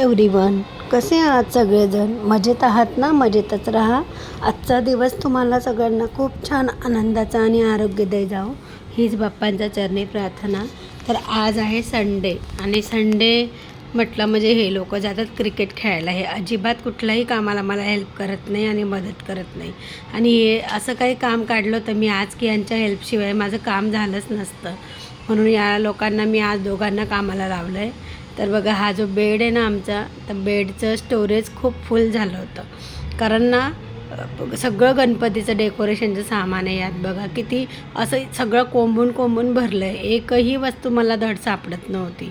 Everyone, कसे आहात सगळेजण? मजेत आहात ना? मजेतच राहा. आजचा दिवस तुम्हाला सगळ्यांना खूप छान आनंदाचा आणि आरोग्यदायी जाओ, हीच बाप्पांच्या चरणी प्रार्थना. तर आज आहे संडे आणि संडे म्हटलं म्हणजे हे लोक जातात क्रिकेट खेळायला. हे अजिबात कुठल्याही कामाला मला हेल्प करत नाही आणि मदत करत नाही. आणि हे असं काही काम काढलं तर मी आज की यांच्या हेल्पशिवाय माझं काम झालंच नसतं. म्हणून या लोकांना मी आज दोघांना कामाला लावलं आहे. तर बघा, हा जो बेड आहे ना आमचा, तर बेडचं स्टोरेज खूप फुल झालं होतं. कारण ना सगळं गणपतीचं डेकोरेशनचं सामान आहे यात. बघा किती असं सगळं कोंबून भरलं आहे. एकही वस्तू मला धड सापडत नव्हती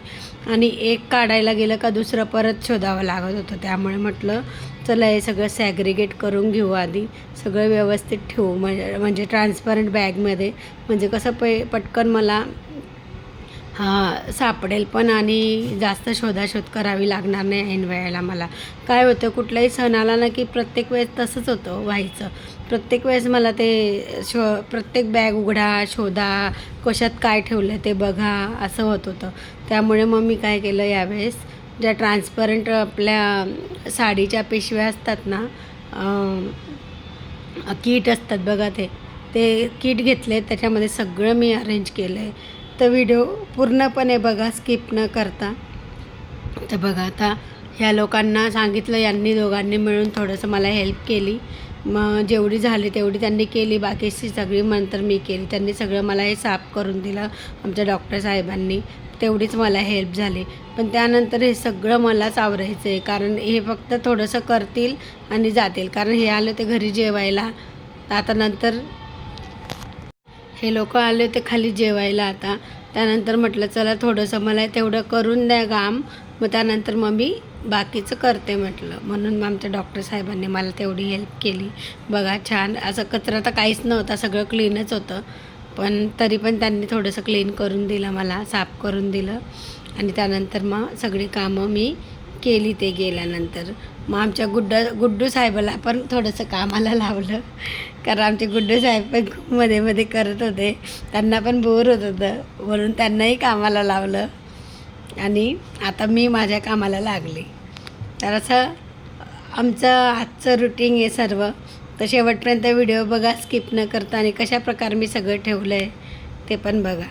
आणि एक काढायला गेलं का दुसरं परत शोधावं लागत होतं. त्यामुळे म्हटलं चला हे सगळं सॅग्रिगेट करून घेऊ, आधी सगळं व्यवस्थित ठेवू, म्हणजे ट्रान्सपरंट बॅगमध्ये, म्हणजे कसं पटकन मला सापडेल पण आणि जास्त शोधाशोध करावी लागणार नाही ऐन वेळेला. मला काय होतं, कुठलाही सण आला ना की प्रत्येक वेळेस तसंच व्हायचं. प्रत्येक वेळेस मला ते प्रत्येक बॅग उघडा, शोधा, कशात काय ठेवलं ते बघा, असं होत होतं. त्यामुळे मग मी काय केलं, यावेळेस ज्या ट्रान्सपरंट आपल्या साडीच्या पिशव्या असतात ना, किट असतात बघा, ते किट घेतले. त्याच्यामध्ये सगळं मी अरेंज केलं आहे. तर व्हिडिओ पूर्णपणे बघा, स्किप न करता. तर बघा, आता ह्या लोकांना सांगितलं, यांनी दोघांनी मिळून थोडंसं मला हेल्प केली. मग जेवढी झाली तेवढी त्यांनी केली, बाकीची सगळी नंतर मी केली. त्यांनी सगळं मला हे साफ करून दिलं आमच्या डॉक्टर साहेबांनी, तेवढीच मला हेल्प झाली. पण त्यानंतर हे सगळं मलाच आवरायचं आहे, कारण हे फक्त थोडंसं करतील आणि जातील. कारण हे आले ते घरी जेवायला. आता नंतर हे लोक आले होते खाली जेवायला. आता त्यानंतर म्हटलं चला थोडंसं मला तेवढं करून द्या काम, मग त्यानंतर मग मी बाकीचं करते म्हटलं. म्हणून मग आमच्या डॉक्टर साहेबांनी मला तेवढी हेल्प केली. बघा, छान असं कचरा तर काहीच नव्हता, सगळं क्लीनच होतं. पण तरी पण त्यांनी थोडंसं क्लीन करून दिलं, मला साफ करून दिलं. आणि त्यानंतर मग सगळी कामं मी केली ते गेल्यानंतर. मग आमच्या गुड्डू साहेबाला पण थोडंसं कामाला लावलं, कारण आमचे गुड्डू साहेब पण खूप मध्ये करत होते. त्यांना पण बोर होत होतं, म्हणून त्यांनाही कामाला लावलं आणि आता मी माझ्या कामाला लागले. तर असं आमचं आजचं रुटीन आहे सर्व. तर शेवटपर्यंत व्हिडिओ बघा, स्किप न करता, आणि कशा प्रकारे मी सगळं ठेवलं आहे ते पण बघा.